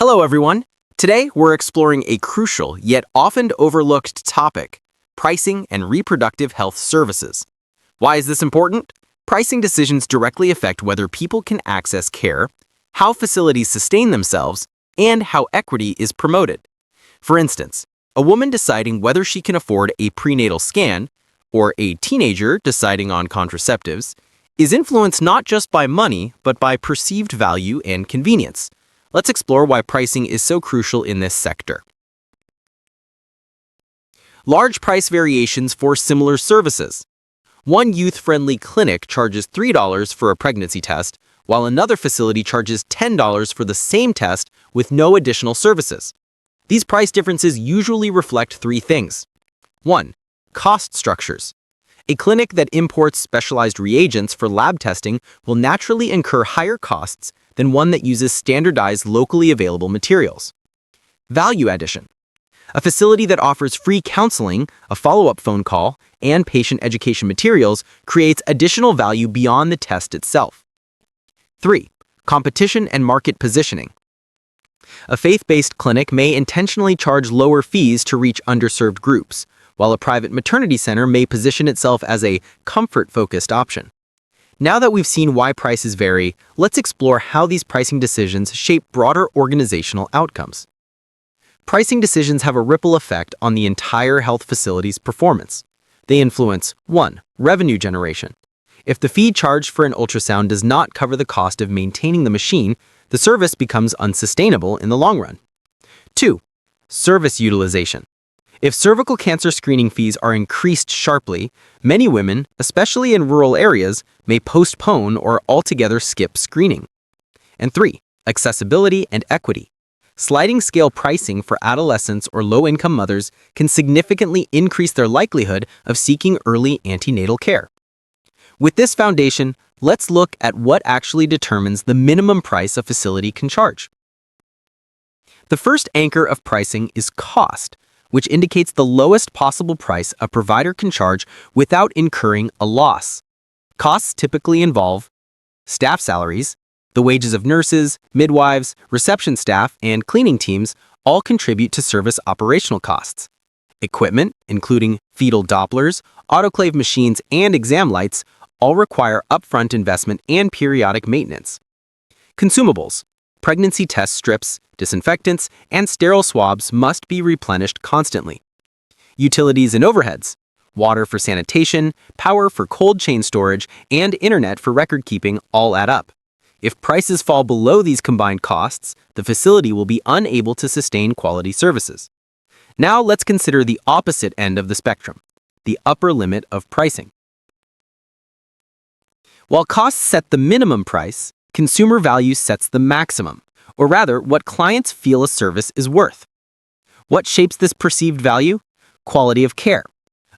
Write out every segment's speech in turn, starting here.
Hello, everyone. Today, we're exploring a crucial yet often overlooked topic, pricing and reproductive health services. Why is this important? Pricing decisions directly affect whether people can access care, how facilities sustain themselves, and how equity is promoted. For instance, a woman deciding whether she can afford a prenatal scan, or a teenager deciding on contraceptives, is influenced not just by money, but by perceived value and convenience. Let's explore why pricing is so crucial in this sector. Large price variations for similar services. One youth-friendly clinic charges $3 for a pregnancy test, while another facility charges $10 for the same test with no additional services. These price differences usually reflect three things. 1. Cost structures. A clinic that imports specialized reagents for lab testing will naturally incur higher costs than one that uses standardized locally available materials. Value addition. A facility that offers free counseling, a follow-up phone call, and patient education materials creates additional value beyond the test itself. 3. Competition and market positioning. A faith-based clinic may intentionally charge lower fees to reach underserved groups, while a private maternity center may position itself as a comfort-focused option. Now that we've seen why prices vary, let's explore how these pricing decisions shape broader organizational outcomes. Pricing decisions have a ripple effect on the entire health facility's performance. They influence 1. Revenue generation. If the fee charged for an ultrasound does not cover the cost of maintaining the machine, the service becomes unsustainable in the long run. 2. Service utilization. If cervical cancer screening fees are increased sharply, many women, especially in rural areas, may postpone or altogether skip screening. And 3. Accessibility and equity. Sliding scale pricing for adolescents or low-income mothers can significantly increase their likelihood of seeking early antenatal care. With this foundation, let's look at what actually determines the minimum price a facility can charge. The first anchor of pricing is cost, which indicates the lowest possible price a provider can charge without incurring a loss. Costs typically involve staff salaries. The wages of nurses, midwives, reception staff, and cleaning teams all contribute to service operational costs. Equipment, including fetal Dopplers, autoclave machines, and exam lights, all require upfront investment and periodic maintenance. Consumables. Pregnancy test strips, disinfectants, and sterile swabs must be replenished constantly. Utilities and overheads. Water for sanitation, power for cold chain storage, and internet for record keeping all add up. If prices fall below these combined costs, the facility will be unable to sustain quality services. Now let's consider the opposite end of the spectrum, the upper limit of pricing. While costs set the minimum price, consumer value sets the maximum, or rather, what clients feel a service is worth. What shapes this perceived value? Quality of care.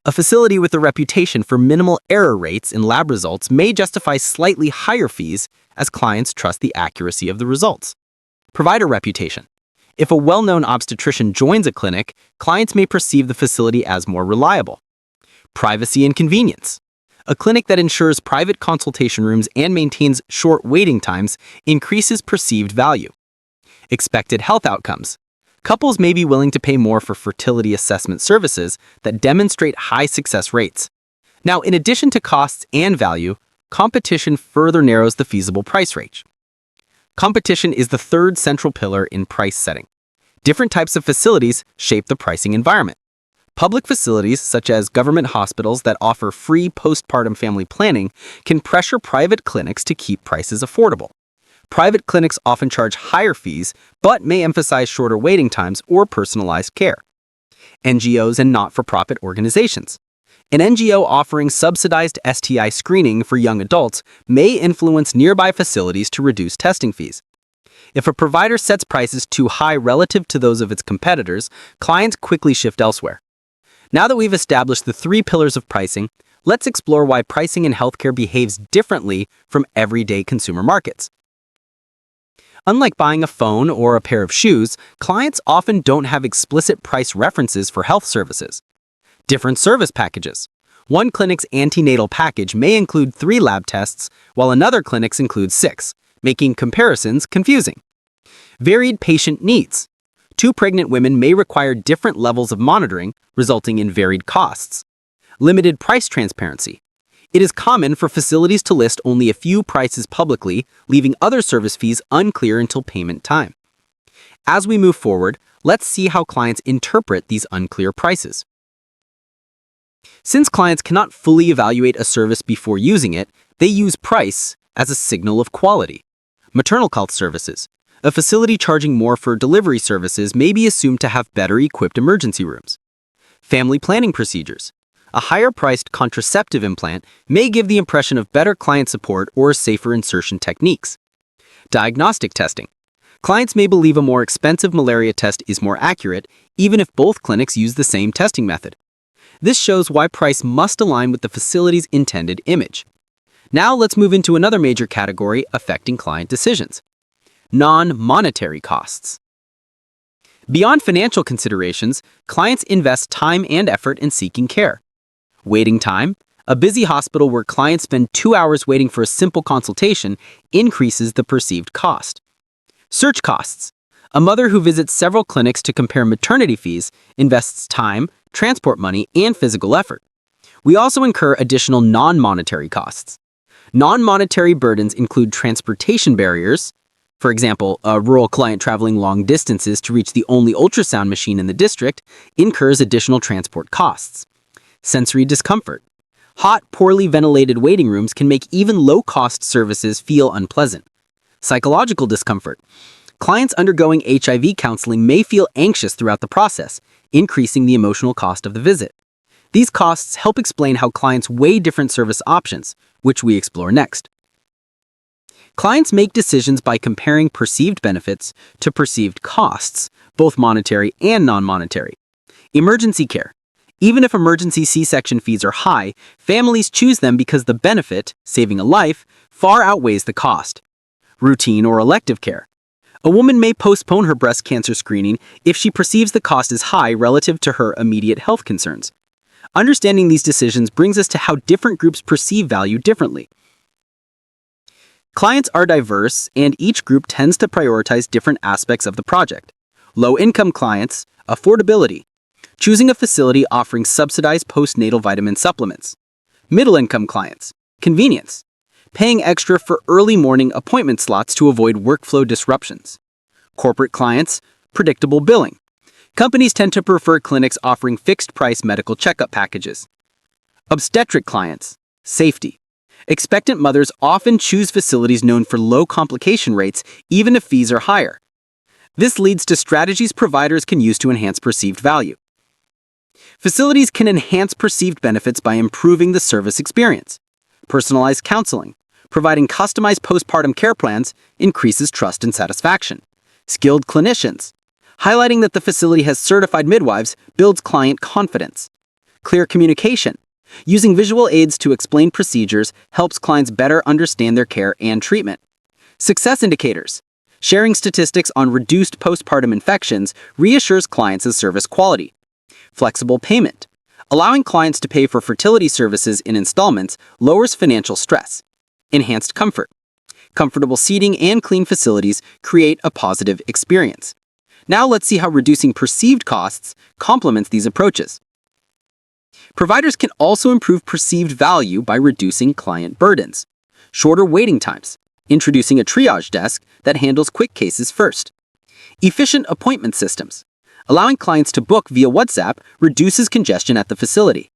A facility with a reputation for minimal error rates in lab results may justify slightly higher fees as clients trust the accuracy of the results. Provider reputation. If a well-known obstetrician joins a clinic, clients may perceive the facility as more reliable. Privacy and convenience. A clinic that ensures private consultation rooms and maintains short waiting times increases perceived value. Expected health outcomes. Couples may be willing to pay more for fertility assessment services that demonstrate high success rates. Now, in addition to costs and value, competition further narrows the feasible price range. Competition is the third central pillar in price setting. Different types of facilities shape the pricing environment. Public facilities, such as government hospitals that offer free postpartum family planning, can pressure private clinics to keep prices affordable. Private clinics often charge higher fees, but may emphasize shorter waiting times or personalized care. NGOs and not-for-profit organizations. An NGO offering subsidized STI screening for young adults may influence nearby facilities to reduce testing fees. If a provider sets prices too high relative to those of its competitors, clients quickly shift elsewhere. Now that we've established the three pillars of pricing, let's explore why pricing in healthcare behaves differently from everyday consumer markets. Unlike buying a phone or a pair of shoes, clients often don't have explicit price references for health services. Different service packages. One clinic's antenatal package may include 3 lab tests, while another clinic's includes 6, making comparisons confusing. Varied patient needs. Two pregnant women may require different levels of monitoring, resulting in varied costs. Limited price transparency. It is common for facilities to list only a few prices publicly, leaving other service fees unclear until payment time. As we move forward, let's see how clients interpret these unclear prices. Since clients cannot fully evaluate a service before using it, they use price as a signal of quality. Maternal health services. A facility charging more for delivery services may be assumed to have better equipped emergency rooms. Family planning procedures. A higher-priced contraceptive implant may give the impression of better client support or safer insertion techniques. Diagnostic testing. Clients may believe a more expensive malaria test is more accurate, even if both clinics use the same testing method. This shows why price must align with the facility's intended image. Now let's move into another major category affecting client decisions: non-monetary costs. Beyond financial considerations, clients invest time and effort in seeking care. Waiting time. A busy hospital where clients spend 2 hours waiting for a simple consultation increases the perceived cost. Search costs. A mother who visits several clinics to compare maternity fees invests time, transport money, and physical effort. We also incur additional non-monetary costs. Non-monetary burdens include transportation barriers. For example, a rural client traveling long distances to reach the only ultrasound machine in the district incurs additional transport costs. Sensory discomfort. Hot, poorly ventilated waiting rooms can make even low-cost services feel unpleasant. Psychological discomfort. Clients undergoing HIV counseling may feel anxious throughout the process, increasing the emotional cost of the visit. These costs help explain how clients weigh different service options, which we explore next. Clients make decisions by comparing perceived benefits to perceived costs, both monetary and non-monetary. Emergency care. Even if emergency C-section fees are high, families choose them because the benefit, saving a life, far outweighs the cost. Routine or elective care. A woman may postpone her breast cancer screening if she perceives the cost is high relative to her immediate health concerns. Understanding these decisions brings us to how different groups perceive value differently. Clients are diverse, and each group tends to prioritize different aspects of the project. Low-income clients, affordability. Choosing a facility offering subsidized postnatal vitamin supplements. Middle-income clients, convenience. Paying extra for early morning appointment slots to avoid workflow disruptions. Corporate clients, predictable billing. Companies tend to prefer clinics offering fixed-price medical checkup packages. Obstetric clients, safety. Expectant mothers often choose facilities known for low complication rates, even if fees are higher. This leads to strategies providers can use to enhance perceived value. Facilities can enhance perceived benefits by improving the service experience. Personalized counseling. Providing customized postpartum care plans increases trust and satisfaction. Skilled clinicians. Highlighting that the facility has certified midwives builds client confidence. Clear communication. Using visual aids to explain procedures helps clients better understand their care and treatment. Success indicators. Sharing statistics on reduced postpartum infections reassures clients of service quality. Flexible payment. Allowing clients to pay for fertility services in installments lowers financial stress. Enhanced comfort. Comfortable seating and clean facilities create a positive experience. Now let's see how reducing perceived costs complements these approaches. Providers can also improve perceived value by reducing client burdens. Shorter waiting times. Introducing a triage desk that handles quick cases first. Efficient appointment systems. Allowing clients to book via WhatsApp reduces congestion at the facility.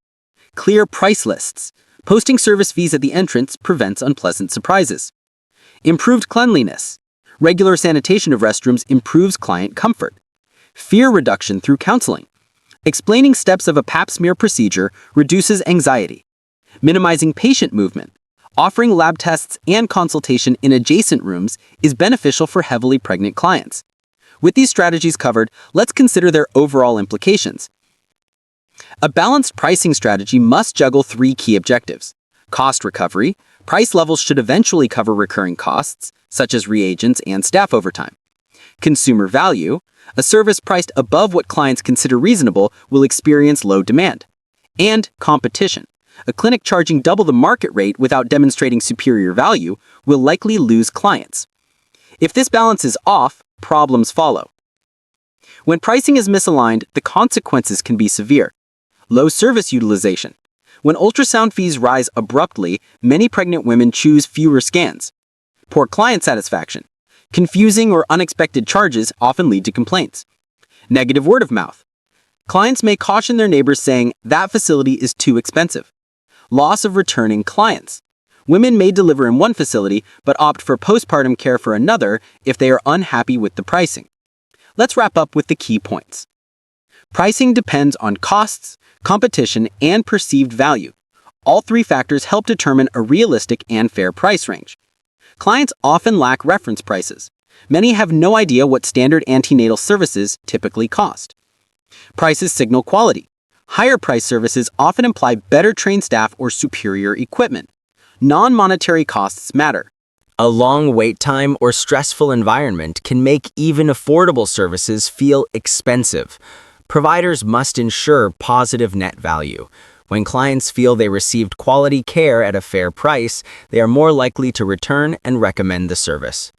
Clear price lists. Posting service fees at the entrance prevents unpleasant surprises. Improved cleanliness. Regular sanitation of restrooms improves client comfort. Fear reduction through counseling. Explaining steps of a pap smear procedure reduces anxiety. Minimizing patient movement. Offering lab tests and consultation in adjacent rooms is beneficial for heavily pregnant clients. With these strategies covered, let's consider their overall implications. A balanced pricing strategy must juggle three key objectives. Cost recovery. Price levels should eventually cover recurring costs, such as reagents and staff overtime. Consumer value. A service priced above what clients consider reasonable will experience low demand. And competition. A clinic charging double the market rate without demonstrating superior value will likely lose clients. If this balance is off, problems follow. When pricing is misaligned, the consequences can be severe. Low service utilization. When ultrasound fees rise abruptly, many pregnant women choose fewer scans. Poor client satisfaction. Confusing or unexpected charges often lead to complaints. Negative word of mouth. Clients may caution their neighbors saying that facility is too expensive. Loss of returning clients. Women may deliver in one facility but opt for postpartum care for another if they are unhappy with the pricing. Let's wrap up with the key points. Pricing depends on costs, competition, and perceived value. All three factors help determine a realistic and fair price range. Clients often lack reference prices. Many have no idea what standard antenatal services typically cost. Prices signal quality. Higher price services often imply better trained staff or superior equipment. Non-monetary costs matter. A long wait time or stressful environment can make even affordable services feel expensive. Providers must ensure positive net value. When clients feel they received quality care at a fair price, they are more likely to return and recommend the service.